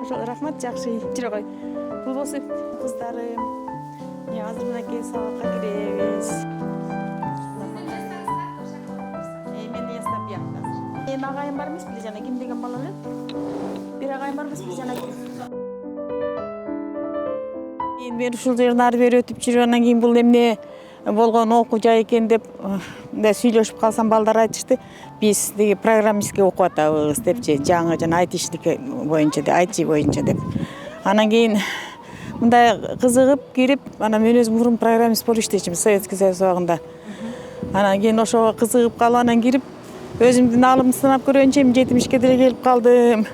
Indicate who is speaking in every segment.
Speaker 1: ошол рахмат, жакшы жүрө кой. Бул болсо кыздарым. Азыр мынакей сабакка киребиз. Мен ястап яктым. Эми агайым бар эмес беле жана ким деген бала эле? Бир агайым бар эмес беле жана мен ушул жерден ары бери өтүп жүрүп анан кийин бул эмне болгон окуу жай экен деп мындай сүйлөшүп калсам балдар айтышты. Биз деги программистке окуп атабыз депчи, жаңы жана айтиштик боюнча деп, IT боюнча деп. Анан кийин мындай кызыгып кирип, анан мен өзүм мурун программист болуп иштечимин Советский Союз убагында. Анан кийин ошого кызыгып калып анан кирип, өзүмдүн алымды сынап көргөнчө 70ке деле келип калдым.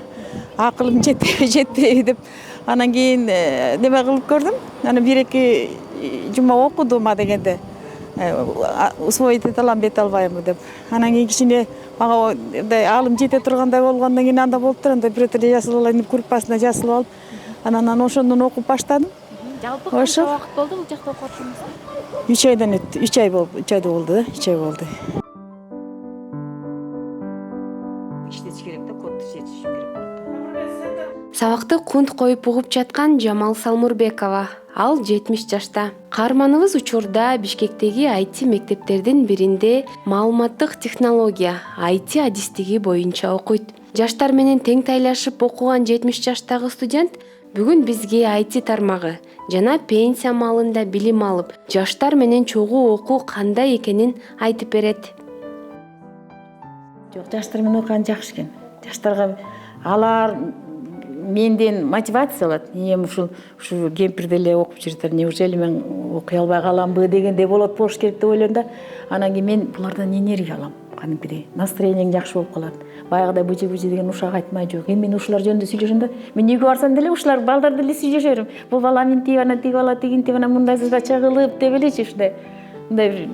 Speaker 1: Акылым жетпейби деп. Анан кийин неме кылып көрдүм. Анан 1-2 жума окудум дегенде. Усвоить эте алам, бете албайбы деп. Анан кийин кичине мага алым жете тургандай болгондон кийин анда болуптур, анда бирөөтө жазылып алайын деп группасына жазылып алып, анан ошондон окуп баштадым.
Speaker 2: Жалпы канча убакыт болду бул жакта окуп атыңыз?
Speaker 1: 3 айдан өттү. 3 ай болду да, 3 ай болду. Иштетиш керек да, кодду жетишиш керек.
Speaker 2: Сабакты кунт коюп угуп жаткан Жамал Салмурбекова. Ал 70 жашта. Каарманыбыз учурда Бишкектеги IT мектептердин биринде маалыматтык технология IT адистиги боюнча окуйт. Жаштар менен тең тайлашып окуган 70 жаштагы студент бүгүн бизге IT тармагы жана пенсия маалында билим алып, жаштар менен чогуу окуу кандай экенин айтып берет.
Speaker 1: Жок, жаштар менен окуган жакшы экен. Жаштарга алар менден мотивация алат. Эми ушул кемпир деле окуп жүрүптүр. Неужели мен окуй албай каламбы дегенде болуш керек деп ойлойм да. Анан кийин мен булардан энергия алам. Кадимкидей настроениең жакшы болуп калат. Баягыдай быжы деген ушак айтмай жок. Эми мен ушулар жөнүндө сүйлөшөм да. Мен үйгө барсам деле ушулар балдар деле сүйлөшө берем. Бул бала минтип, анан тиги бала тигинтип, анан мындай задача кылып деп элечи ушундай. Мындай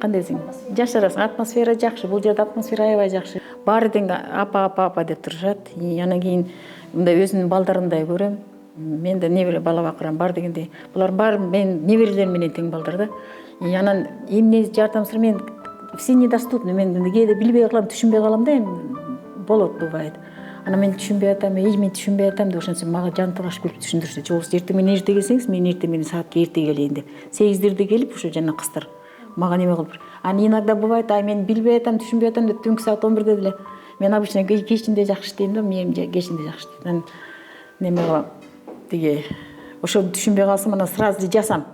Speaker 1: кандай десең, жашарасың, атмосфера жакшы. Бул жерде атмосфера аябай жакшы. Баары тең апа деп турушат. Анан кийин мындай өзүмдүн балдарымдай көрөм. Мен да небере бала бакырам бар дегенде. Булар баары мен неберелерим менен тең балдар да. Анан эмне жардамсыр мен все недоступны. Мен кээде билбей калам, түшүнбөй калам да, болот бывает. Анан мен түшүнбөй атам, мен түшүнбөй атам деп ошентсе мага жан талашып келип түшүндүрүшөт. Жобос эртең менен эрте келсеңиз, мен эртең менен саатка эрте келейин деп. 8-дерде келип ушу жана кыздар мага неме кылып. Анан иногда бывает, мен билбей атам, түшүнбөй атам деп түнкү саат 11-де деле. Мен обычно кечинде жакшы иштейм да, мен кечинде жакшы иштейм. Неме кылам, тиги ошо түшүнбөй калсам, анан сразу жазам.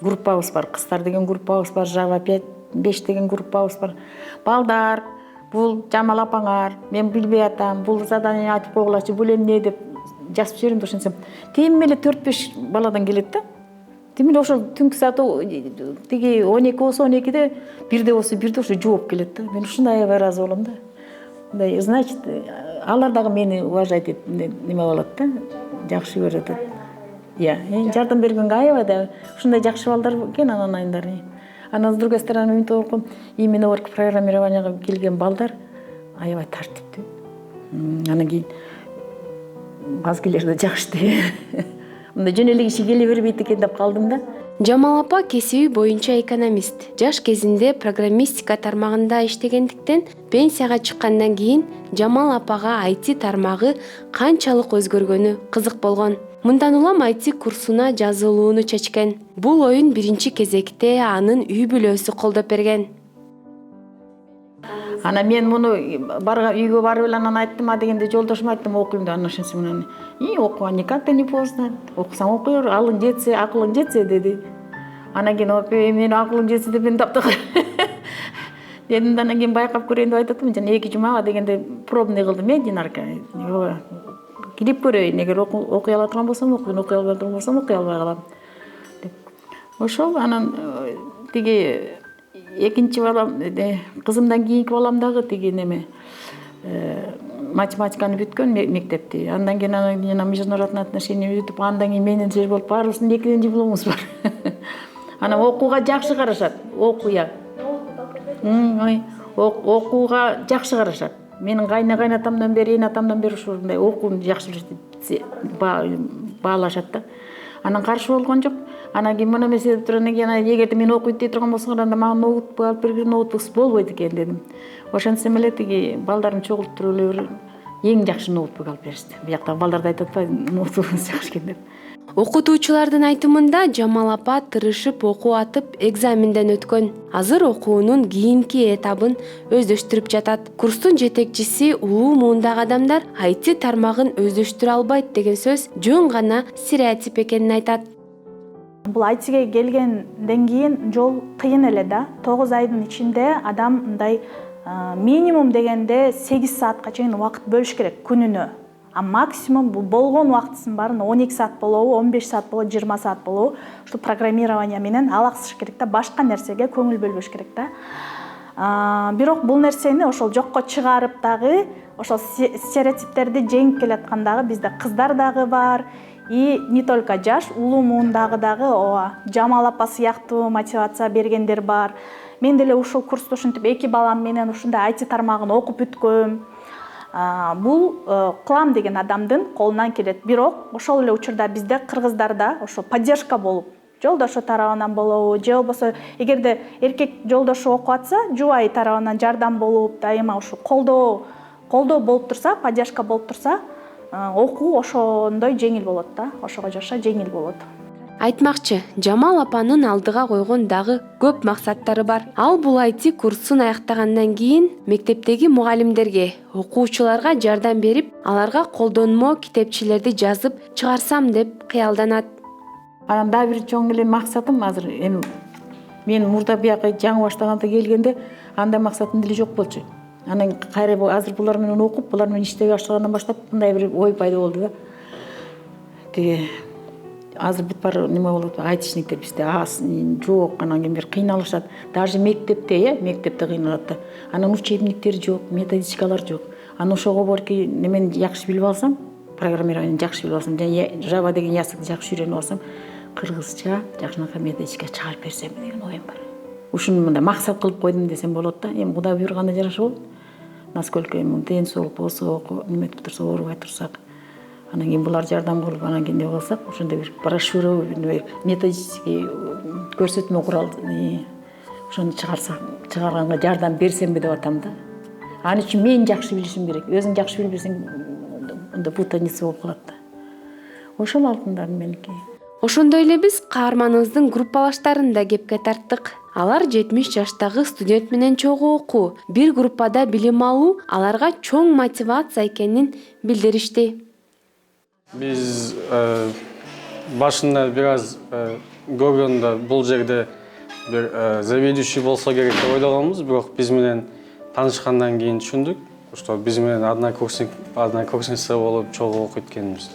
Speaker 1: Группабыз бар, кыздар деген группабыз бар, Java 5 деген группабыз бар. Балдар, бул Жамал апаңар, мен билбей атам, бул задание айтып койгулачы, бул эмне деп жазып жиберем да ошентсем. Тем эле 4-5 баладан келет да. Тем эле ошол түнкү саат тиги 12 болсо 12-де, 1-де болсо 1-де ошо жооп келет да. Мен ушундай аябай ыраазы болом да. Мындай, значит, алар дагы мени уважать этип неме болот да, жакшы көрөт. Жардам бергенге аябай да ушундай жакшы балдар экен анан айындар. Анан с другой стороны мен толком именно к программированияга келген балдар аябай тартиптүү. Анан кийин базгелер да жакшы. Мындай жөн эле киши келе бербейт экен деп калдым да.
Speaker 2: Жамал апа кесиби боюнча экономист. Жаш кезинде программистика тармагында иштегендиктен пенсияга чыккандан кийин Жамал апага IT тармагы канчалык өзгөргөнү кызык болгон. Мындан улам IT курсуна жазылууну чечкен. Бул оюн биринчи кезекте анын үй бүлөсү колдоп берген.
Speaker 1: Анан мен муну үйгө барып эле анан айттым дегенде жолдошума айттым окуйм деп. Анан ошентсе менен окуган никак не поздно. Окусаң окуй бер, алың жетсе, акылың жетсе деди. Анан кийин мен акылым жетсе деп мен таптак дедим да, анан кийин байкап көрөйүн деп айтып атам. Жана 2 жумага дегенде пробный кылдым Динарка. Кирип көрөйүн, эгер окуй ала турган болсом окуйм, окуй албай турган болсом окуй албай калам деп. Ошол анан тиги экинчи балам, кызымдан кийинки балам дагы тиги неме математиканы бүткөн мектепти. Андан кийин жана международный отношения бүтүп, андан кийин менеджер болуп, баарыбыздын 2 дипломубуз бар. Анан окууга жакшы карашат, окуя. Окууга жакшы карашат. Менин кайнатамдан бери, атамдан бери ушундай окууну жакшы баалашат да. Анан каршы болгон жок. Анан кийин мына эмес деп тургандан кийин эгерде мен окуйт дей турган болсоңор анда мага ноутбук алып бергиле, ноутбуксуз болбойт экен дедим. Ошентсем эле тиги балдарын чогултуруп эле эң жакшы ноутбук алып беришти. Бияктагы балдар да айтат атпайбы, ноутбугуңуз жакшы экен деп.
Speaker 2: Окутуучулардын айтымында Жамал апа тырышып окуу атып экзаменден өткөн. Азыр окуунун кийинки этабын өздөштүрүп жатат. Курстун жетекчиси улуу муундагы адамдар IT тармагын өздөштүрө албайт деген сөз жөн гана стереотип экенин айтат.
Speaker 3: Бул айтиге келгенден кийин жол кыйын эле да. 9 айдын ичинде адам мындай минимум дегенде 8 саатка чейин убакыт бөлүш керек күнүнө. А максимум бул болгон убактысынын баарын 12 саат болобу, 15 саат болобу, 20 саат болобу, ушу программирование менен алаксыш керек да, башка нерсеге көңүл бөлбөш керек да. Бирок бул нерсени ошол жокко чыгарып дагы, ошол стереотиптерди жеңип келаткан дагы бизде кыздар дагы бар. И не только жаш, улуу муундагы дагы Жамал апа сыяктуу мотивация бергендер бар. Мен деле ушул курсту ушинтип 2 балам менен ушундай IT тармагын окуп бүткөм. Бул кылам деген адамдын колунан келет. Бирок ошол эле учурда бизде кыргыздарда ошо поддержка болуп, жолдошу тарабынан болобу, же болбосо эгерде эркек жолдошу окуп атса, жубайы тарабынан жардам болуп, дайыма ушу колдоо болуп турса, поддержка болуп турса, окуу ошондой жеңил болот да, ошого жаша жеңил болот.
Speaker 2: Айтмакчы, Жамал апанын алдыга койгон дагы көп максаттары бар. Ал бул IT курсун аяктагандан кийин мектептеги мугалимдерге, окуучуларга жардам берип, аларга колдонмо китепчелерди жазып чыгарсам деп кыялданат.
Speaker 1: Анан дагы бир чоң эле максатым азыр эми мен мурда бияка жаңы баштаганда келгенде андай максатым деле жок болчу. Анан кайра азыр булар менен окуп, булар менен иштей баштагандан баштап мындай бир ой пайда болду да. Тиги азыр бүт бар неме болот, айтишниктер бизде аз жок, анан кийин бир кыйналышат. Даже мектепте кыйналат да. Анан учебниктер жок, методичкалар жок. Анан ошого борки немени жакшы билип алсам, программированияны жакшы билип алсам, жана Java деген языкты жакшы үйрөнүп алсам, кыргызча жакшынакай методичка чыгарып берсем деген оюм бар. Ушуну мындай максат кылып койдум десем болот да. Эми Кудай буйруганда жараша болот. Насколько эми ден соолук болсо, неметип турса, оорубай турсак, анан кийин булар жардам кылып, анан кийин деп алсак, ошондой бир брошюра, методический көрсөтмө курал, ошону чыгарганга жардам берсемби деп атам да. Аны үчүн мен жакшы билишим керек. Өзүң жакшы билбесең, анда путаница болуп калат да. Ошол алтындарын меники.
Speaker 2: Ошондой эле биз каарманыбыздын группалаштарын да кепке тарттык. Алар 70 жаштагы студент менен чогуу окуу, бир группада билим алуу аларга чоң мотивация экенин билдиришти.
Speaker 4: Биз башында бир аз көргөндө бул жерде бир заведующий болсо керек деп ойлогонбуз, бирок биз менен таанышкандан кийин түшүндүк, что биз менен однокурсница болуп чогуу окуйт экенбиз.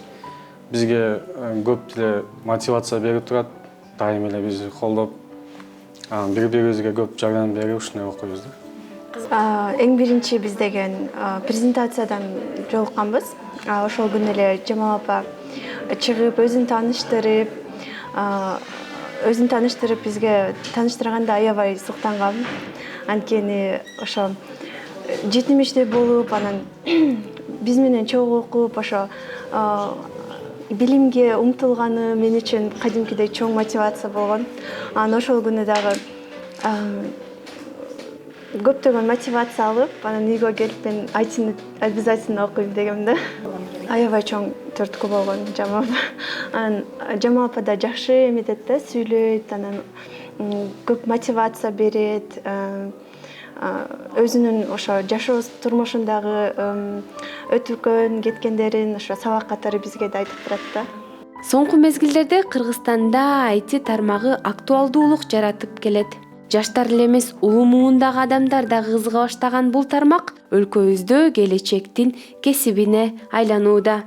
Speaker 4: Бизге көп деле мотивация берип турат, дайым эле бизди колдоп, бири-бирибизге көп жардам берип ушундай окуйбуз да.
Speaker 5: Эң биринчи биз деген презентациядан жолукканбыз. Ошол күнү эле Жамал апа чыгып өзүн тааныштырып бизге тааныштырганда аябай суктангам. Анткени ошо 70 болуп, анан биз менен чогуу окуп, ошо билимге умтулганы мен үчүн кадимкидей чоң мотивация болгон. Анан ошол күнү дагы көптөгөн мотивация алып, анан үйгө келип мен айтыны обязательно окуйм дегем да. Аябай чоң түрткү болгон Жамал апа. Анан Жамал апа да жакшы эметет да, сүйлөйт, анан көп мотивация берет. Өзүнүн ошо жашоо турмушундагы өтүкөн кеткендерин ошо сабак катары бизге да айтып турат да.
Speaker 2: Соңку мезгилдерде Кыргызстанда IT тармагы актуалдуулук жаратып келет. Жаштар эле эмес, улуу муундагы адамдар да кызыга баштаган бул тармак өлкөбүздө келечектин кесибине айланууда.